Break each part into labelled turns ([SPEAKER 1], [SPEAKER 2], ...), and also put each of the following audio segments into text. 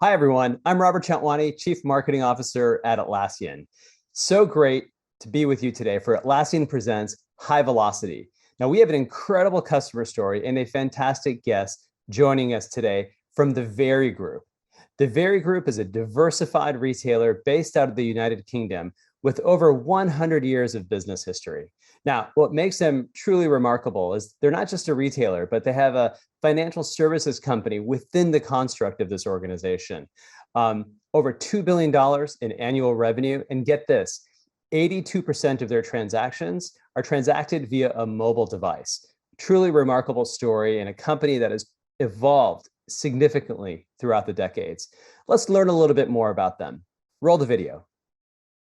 [SPEAKER 1] Hi, everyone. I'm Robert Chatwani, Chief Marketing Officer at Atlassian. So great to be with you today for Atlassian Presents High Velocity. Now, we have an incredible customer story and a fantastic guest joining us today from the Very Group. The Very Group is a diversified retailer based out of the United Kingdom with over 100 years of business history. Now, what makes them truly remarkable is they're not just a retailer, but they have a financial services company within the construct of this organization. Over $2 billion in annual revenue. And get this, 82% of their transactions are transacted via a mobile device. Truly remarkable story and a company that has evolved significantly throughout the decades. Let's learn a little bit more about them. Roll the video.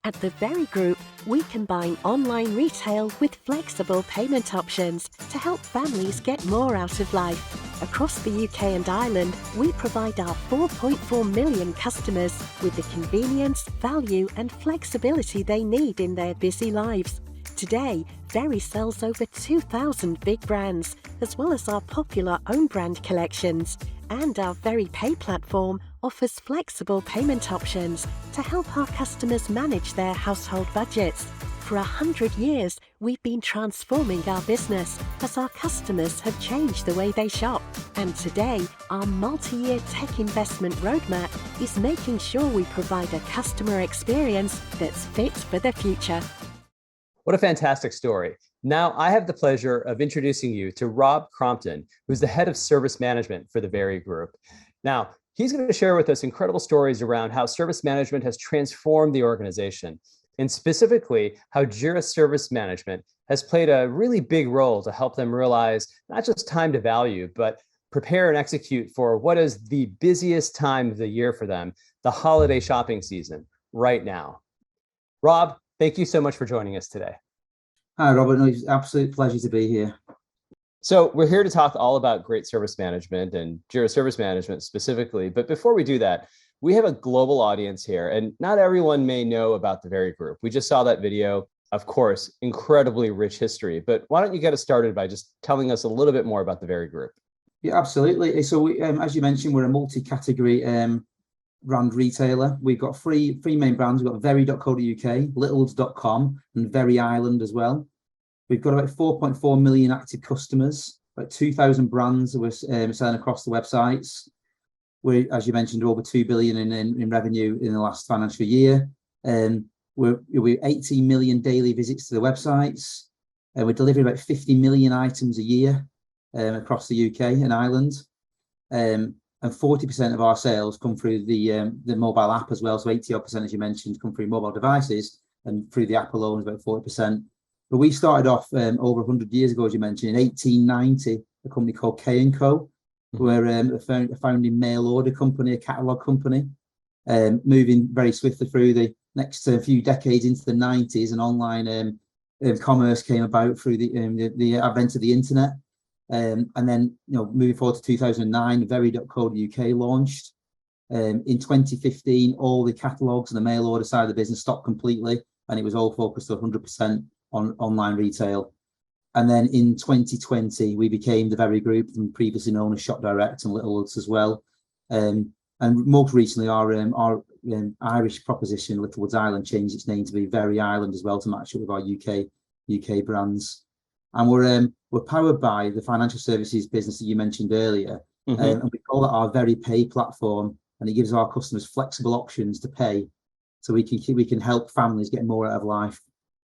[SPEAKER 2] At the Very Group, we combine online retail with flexible payment options to help families get more out of life. Across the UK and Ireland, we provide our 4.4 million customers with the convenience, value and flexibility they need in their busy lives. Today, Very sells over 2,000 big brands, as well as our popular own brand collections. And our Very Pay platform offers flexible payment options to help our customers manage their household budgets. For 100 years, we've been transforming our business as our customers have changed the way they shop. And today, our multi-year tech investment roadmap is making sure we provide a customer experience that's fit for the future.
[SPEAKER 1] What a fantastic story. Now, I have the pleasure of introducing you to Rob Crompton, who's the head of service management for the Very Group. Now, he's going to share with us incredible stories around how service management has transformed the organization, and specifically how Jira Service Management has played a really big role to help them realize not just time to value, but prepare and execute for what is the busiest time of the year for them, the holiday shopping season right now. Rob, thank you so much for joining us today.
[SPEAKER 3] Hi, Robert. No, it's an absolute pleasure to be here.
[SPEAKER 1] So we're here to talk all about great service management and Jira Service Management specifically. But before we do that, we have a global audience here, and not everyone may know about the Very Group. We just saw that video, of course, incredibly rich history. But why don't you get us started by just telling us a little bit more about the Very Group?
[SPEAKER 3] Yeah, absolutely. So we, as you mentioned, we're a multi-category brand retailer. We've got three main brands. We've got very.co.uk, littles.com, and Very Ireland as well. We've got about 4.4 million active customers, about 2,000 brands that we're selling across the websites. We're, as you mentioned, over 2 billion in revenue in the last financial year. We're 18 million daily visits to the websites. We're delivering about 50 million items a year across the UK and Ireland. And 40% of our sales come through the mobile app as well. So 80% as you mentioned, come through mobile devices, and through the app alone is about 40%. But we started off over 100 years ago, as you mentioned, in 1890, a company called K&Co. We're a founding mail order company, a catalogue company, moving very swiftly through the next few decades into the 90s, and online commerce came about through the advent of the internet. And then, moving forward to 2009, very.co.uk launched. In 2015, all the catalogues and the mail order side of the business stopped completely, and it was all focused 100% on online retail. And then in 2020, we became the Very Group, and previously known as Shop Direct and Littles as well. And most recently, our Irish proposition, Littlewoods Ireland, changed its name to be Very Ireland as well, to match up with our UK brands. And we're powered by the financial services business that you mentioned earlier. And we call that our Very Pay platform, and it gives our customers flexible options to pay, so we can help families get more out of life.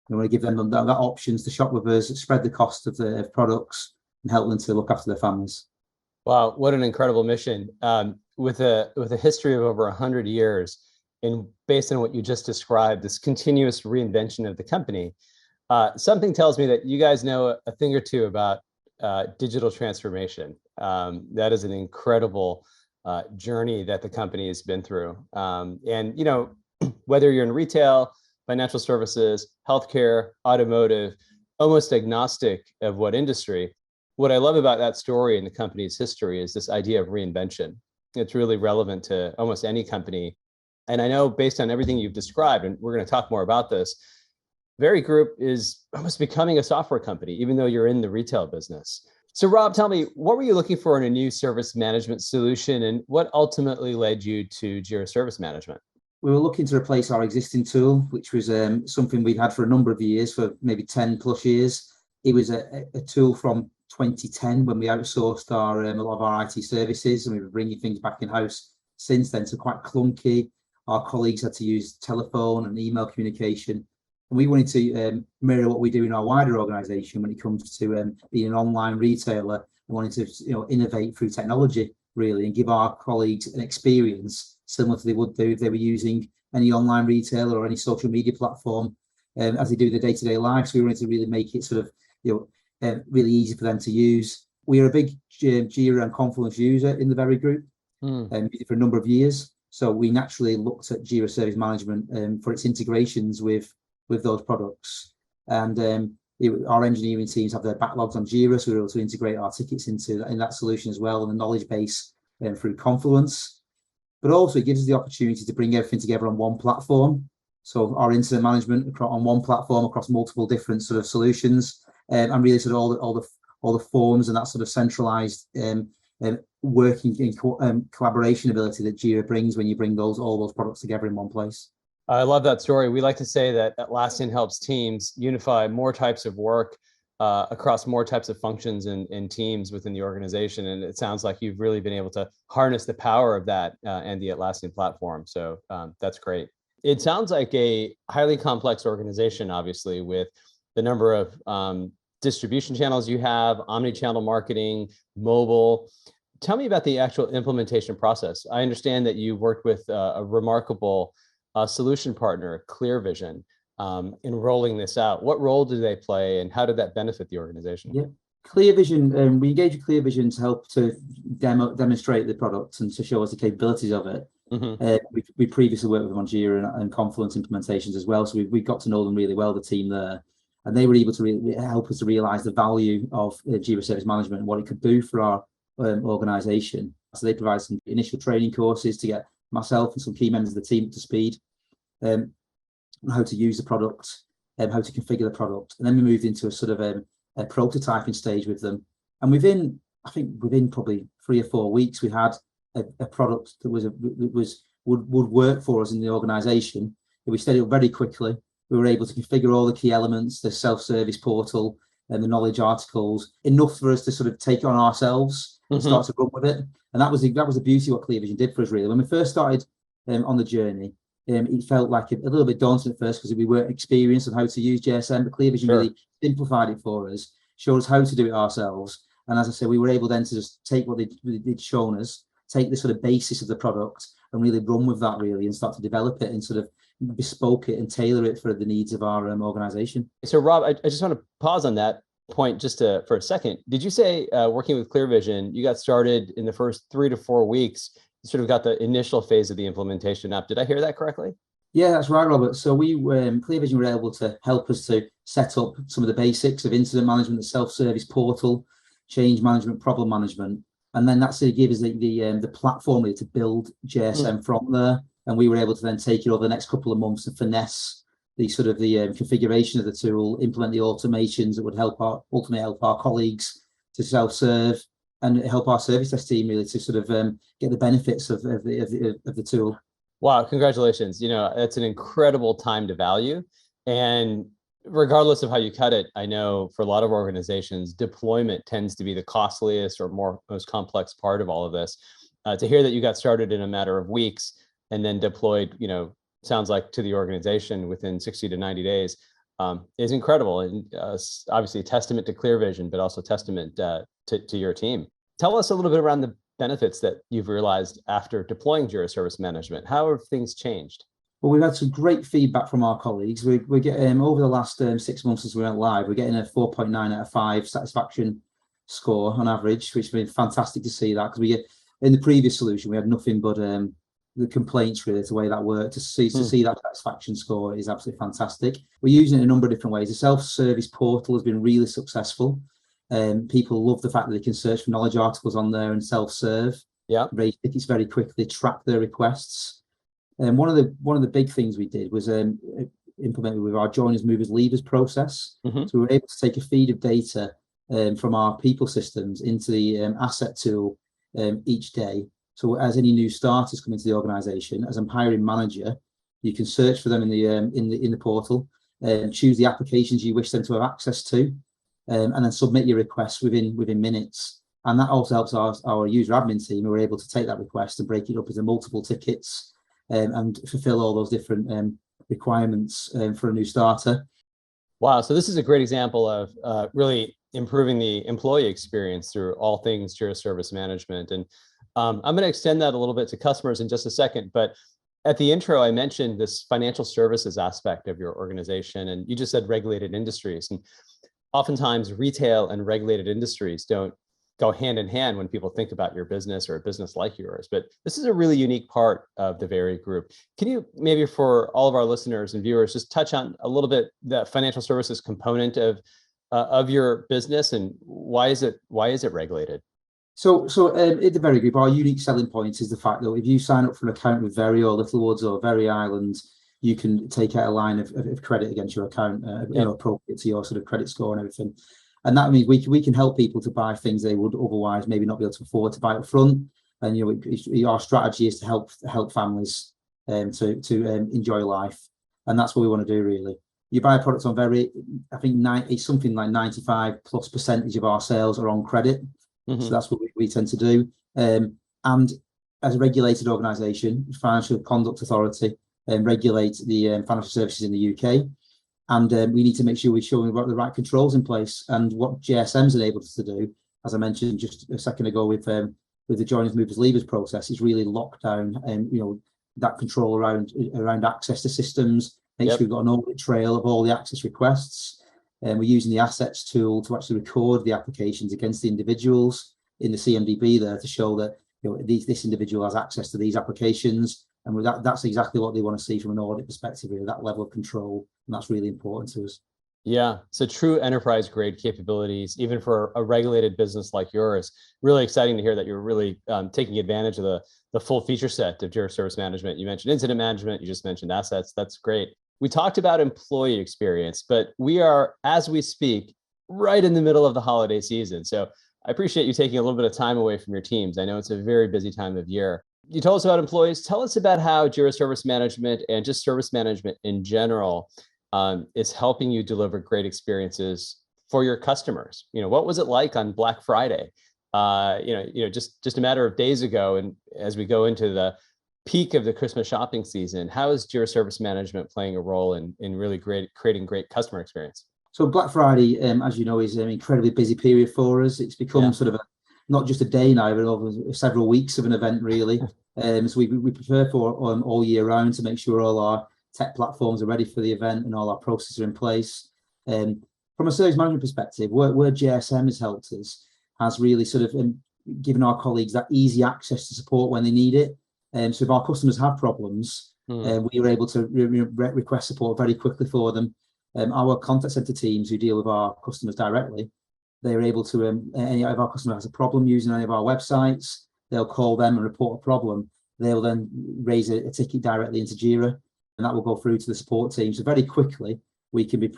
[SPEAKER 3] We want to give them that options to shop with us, spread the cost of the products, and help them to look after their families.
[SPEAKER 1] Wow, what an incredible mission. With a history of over 100 years, and based on what you just described, this continuous reinvention of the company, something tells me that you guys know a thing or two about digital transformation. That is an incredible journey that the company has been through. And whether you're in retail, financial services, healthcare, automotive, almost agnostic of what industry, what I love about that story in the company's history is this idea of reinvention. It's really relevant to almost any company. And I know, based on everything you've described, and we're going to talk more about this, Very Group is almost becoming a software company, even though you're in the retail business. So Rob, tell me, what were you looking for in a new service management solution and what ultimately led you to Jira Service Management?
[SPEAKER 3] We were looking to replace our existing tool, which was something we'd had for a number of years, for maybe 10 plus years. It was a tool from 2010 when we outsourced a lot of our IT services, and we were bringing things back in-house since then. So quite clunky. Our colleagues had to use telephone and email communication. And we wanted to mirror what we do in our wider organization when it comes to being an online retailer and wanting to innovate through technology, really, and give our colleagues an experience similar to they would do if they were using any online retailer or any social media platform as they do their day-to-day life. So we wanted to really make it sort of really easy for them to use. We are a big Jira and Confluence user in the Very Group, for a number of years. So we naturally looked at Jira Service Management for its integrations with those products. And our engineering teams have their backlogs on Jira, so we're able to integrate our tickets in that solution as well, and the knowledge base through Confluence. But also it gives us the opportunity to bring everything together on one platform. So our incident management on one platform across multiple different sort of solutions, and really sort of all the forms and that sort of centralized working and collaboration ability that Jira brings when you bring all those products together in one place.
[SPEAKER 1] I love that story. We like to say that Atlassian helps teams unify more types of work across more types of functions and teams within the organization. And it sounds like you've really been able to harness the power of that and the Atlassian platform. So that's great. It sounds like a highly complex organization, obviously, with the number of distribution channels you have, omni-channel marketing, mobile. Tell me about the actual implementation process. I understand that you worked with a remarkable solution partner, ClearVision, in rolling this out. What role do they play and how did that benefit the organization?
[SPEAKER 3] Yeah, ClearVision, we engaged with ClearVision to help to demonstrate the product and to show us the capabilities of it. We previously worked with them on Jira and Confluence implementations as well, so we got to know them really well, the team there, and they were able to really help us to realize the value of Jira Service Management and what it could do for our organization. So they provide some initial training courses to get myself and some key members of the team up to speed on how to use the product and how to configure the product. And then we moved into a sort of a prototyping stage with them. And within probably 3 or 4 weeks, we had a product that would work for us in the organization. We set it up very quickly. We were able to configure all the key elements, the self-service portal and the knowledge articles, enough for us to sort of take it on ourselves and start to run with it. And that was the beauty of what ClearVision did for us, really. When we first started on the journey, it felt like a little bit daunting at first because we weren't experienced on how to use JSM, but ClearVision really simplified it for us, showed us how to do it ourselves. And as I said, we were able then to just take what they'd shown us, take the sort of basis of the product and really run with that, really, and start to develop it and sort of bespoke it and tailor it for the needs of our organization.
[SPEAKER 1] So Rob, I just want to pause on that point just for a second. Did you say working with ClearVision, you got started in the first 3 to 4 weeks, you sort of got the initial phase of the implementation up? Did I hear that correctly?
[SPEAKER 3] Yeah, that's right, Robert. So ClearVision were able to help us to set up some of the basics of incident management, the self-service portal, change management, problem management. And then that's to give us the platform really to build JSM from there. And we were able to then take it over the next couple of months and finesse the sort of the configuration of the tool, implement the automations that would ultimately help our colleagues to self-serve and help our service desk team really to sort of get the benefits of the tool.
[SPEAKER 1] Wow, congratulations. It's an incredible time to value. And regardless of how you cut it, I know for a lot of organizations, deployment tends to be the costliest or most complex part of all of this. To hear that you got started in a matter of weeks and then deployed, sounds like to the organization within 60 to 90 days is incredible. And obviously a testament to ClearVision, but also testament to your team. Tell us a little bit around the benefits that you've realized after deploying Jira Service Management. How have things changed?
[SPEAKER 3] Well, we've had some great feedback from our colleagues. We're getting over the last 6 months since we went live, we're getting a 4.9 out of 5 satisfaction score on average, which has been fantastic to see that, because in the previous solution, we had nothing but the complaints really, the way that worked. To see that satisfaction score is absolutely fantastic. We're using it in a number of different ways. The self-service portal has been really successful. People love the fact that they can search for knowledge articles on there and self-serve.
[SPEAKER 1] Yeah,
[SPEAKER 3] raise tickets very quickly, track their requests. And one of the big things we did was implemented with our joiners, movers, leavers process. So we were able to take a feed of data from our people systems into the asset tool each day. So as any new starters come into the organization, as a hiring manager, you can search for them in the portal, choose the applications you wish them to have access to, and then submit your requests within minutes. And that also helps our user admin team, who are able to take that request and break it up into multiple tickets and fulfill all those different requirements for a new starter.
[SPEAKER 1] Wow. So this is a great example of really improving the employee experience through all things Jira Service Management. And I'm going to extend that a little bit to customers in just a second. But at the intro, I mentioned this financial services aspect of your organization, and you just said regulated industries. And oftentimes retail and regulated industries don't go hand in hand when people think about your business or a business like yours. But this is a really unique part of the Very Group. Can you maybe, for all of our listeners and viewers, just touch on a little bit the financial services component of your business, and why is it regulated?
[SPEAKER 3] So at the Very Group, our unique selling point is the fact that if you sign up for an account with Very or Littlewoods or Very Island, you can take out a line of credit against your account, appropriate to your sort of credit score and everything. And that means we can help people to buy things they would otherwise maybe not be able to afford to buy up front. And our strategy is to help families to enjoy life, and that's what we want to do really. You buy products on Very, I think something like 95+% of our sales are on credit. Mm-hmm. So that's what we tend to do. And as a regulated organisation, Financial Conduct Authority regulate the financial services in the UK. And we need to make sure we're showing the right controls in place. And what JSM's enabled us to do, as I mentioned just a second ago with the joiners, movers, leavers process, is really lock down that control around access to systems. Make sure we've got an audit trail of all the access requests. And we're using the assets tool to actually record the applications against the individuals in the CMDB there to show that this individual has access to these applications. And that's exactly what they want to see from an audit perspective, really, that level of control. And that's really important to us.
[SPEAKER 1] Yeah, so true enterprise grade capabilities, even for a regulated business like yours. Really exciting to hear that you're really taking advantage of the full feature set of Jira Service Management. You mentioned incident management, you just mentioned assets. That's great. We talked about employee experience, but we are, as we speak, right in the middle of the holiday season. So I appreciate you taking a little bit of time away from your teams. I know it's a very busy time of year. You told us about employees. Tell us about how Jira Service Management and just service management in general is helping you deliver great experiences for your customers. What was it like on Black Friday? Just a matter of days ago, and as we go into the peak of the Christmas shopping season, how is Jira Service Management playing a role in really creating great customer experience?
[SPEAKER 3] So Black Friday, as you know, is an incredibly busy period for us. It's become sort of not just a day now, but over several weeks of an event, really. So we prepare for all year round to make sure all our tech platforms are ready for the event and all our processes are in place. From a service management perspective, where JSM has helped us, has really sort of given our colleagues that easy access to support when they need it. So if our customers have problems, we were able to request support very quickly for them. Our contact center teams who deal with our customers directly, they're able to, any of our customers has a problem using any of our websites, they'll call them and report a problem. They'll then raise a ticket directly into Jira, and that will go through to the support team. So very quickly, we can be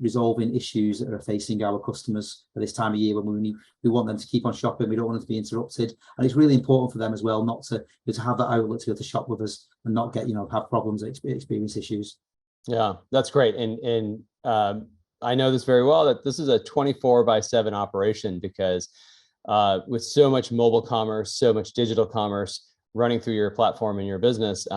[SPEAKER 3] resolving issues that are facing our customers at this time of year when we want them to keep on shopping. We don't want them to be interrupted. And it's really important for them as well not to have that outlet to be able to shop with us and not get, have problems, experience issues.
[SPEAKER 1] Yeah, that's great. And I know this very well, that this is a 24/7 operation because with so much mobile commerce, so much digital commerce running through your platform and your business,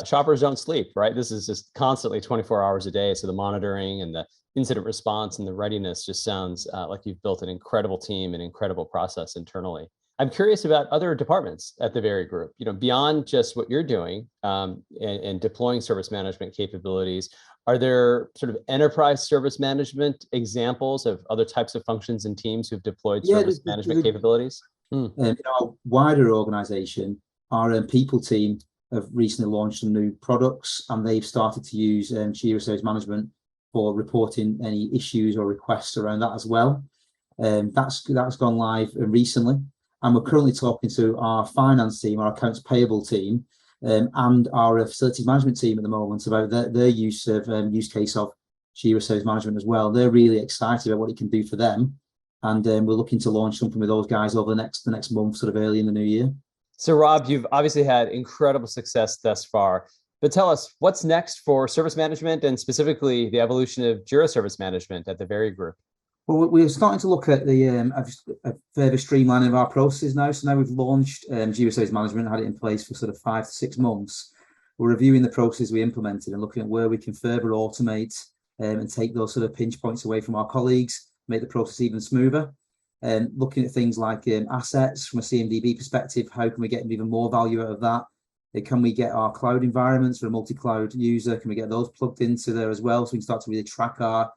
[SPEAKER 1] shoppers don't sleep, right? This is just constantly 24 hours a day. So the monitoring and the incident response and the readiness just sounds like you've built an incredible team and incredible process internally. I'm curious about other departments at the Very Group, beyond just what you're doing and deploying service management capabilities. Are there sort of enterprise service management examples of other types of functions and teams who've deployed service management capabilities?
[SPEAKER 3] In our wider organization, our people team have recently launched some new products, and they've started to use Jira Service Management for reporting any issues or requests around that as well. That's gone live recently, and we're currently talking to our finance team, our accounts payable team, and our facilities management team at the moment about their use case of Jira Service Management as well. They're really excited about what it can do for them. And we're looking to launch something with those guys over the next month, sort of early in the new year.
[SPEAKER 1] So Rob, you've obviously had incredible success thus far, but tell us what's next for service management and specifically the evolution of Jira Service Management at the Very Group.
[SPEAKER 3] Well, we're starting to look at the a further streamlining of our processes now. So now we've launched Jira Service Management, had it in place for sort of 5 to 6 months. We're reviewing the processes we implemented and looking at where we can further automate and take those sort of pinch points away from our colleagues, make the process even smoother. And looking at things like assets from a CMDB perspective, how can we get even more value out of that? Can we get our cloud environments for a multi-cloud user? Can we get those plugged into there as well, so we can start to really track our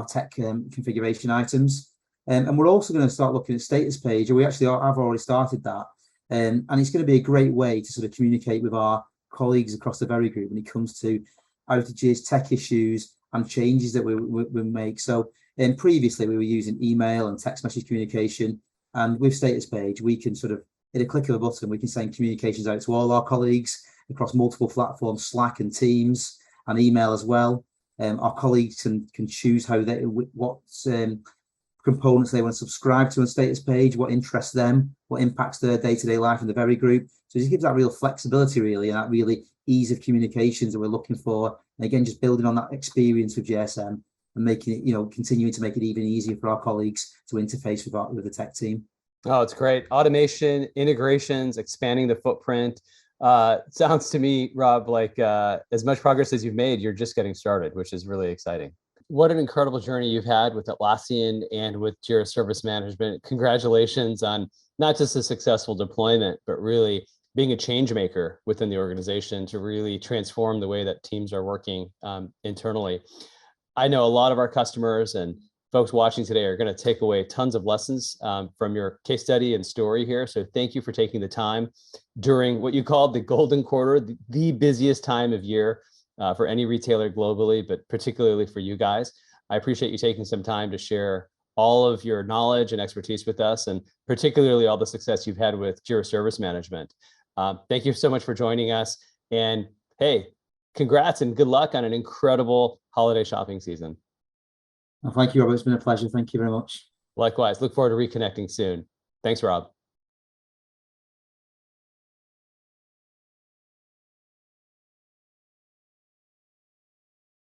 [SPEAKER 3] tech configuration items? And we're also going to start looking at status page, and we actually have already started that. And it's going to be a great way to sort of communicate with our colleagues across the Very Group when it comes to outages, tech issues, and changes that we make. So previously we were using email and text message communication, and with status page we can sort of, at a click of a button, we can send communications out to all our colleagues across multiple platforms, Slack and Teams, and email as well. Our colleagues can choose what components they want to subscribe to on status page, what interests them, what impacts their day-to-day life in the Very Group. So it just gives that real flexibility, really, and that really ease of communications that we're looking for. And again, just building on that experience with JSM and making it, continuing to make it even easier for our colleagues to interface with the tech team.
[SPEAKER 1] Oh, it's great. Automation, integrations, expanding the footprint. Sounds to me, Rob, like as much progress as you've made, you're just getting started, which is really exciting. What an incredible journey you've had with Atlassian and with Jira Service Management. Congratulations on not just a successful deployment, but really being a change maker within the organization to really transform the way that teams are working internally. I know a lot of our customers and folks watching today are going to take away tons of lessons from your case study and story here. So thank you for taking the time during what you called the golden quarter, the busiest time of year for any retailer globally, but particularly for you guys. I appreciate you taking some time to share all of your knowledge and expertise with us, and particularly all the success you've had with Jira Service Management. Thank you so much for joining us. And hey, congrats and good luck on an incredible holiday shopping season.
[SPEAKER 3] Well, thank you, Robert. It's been a pleasure. Thank you very much.
[SPEAKER 1] Likewise. Look forward to reconnecting soon. Thanks, Rob.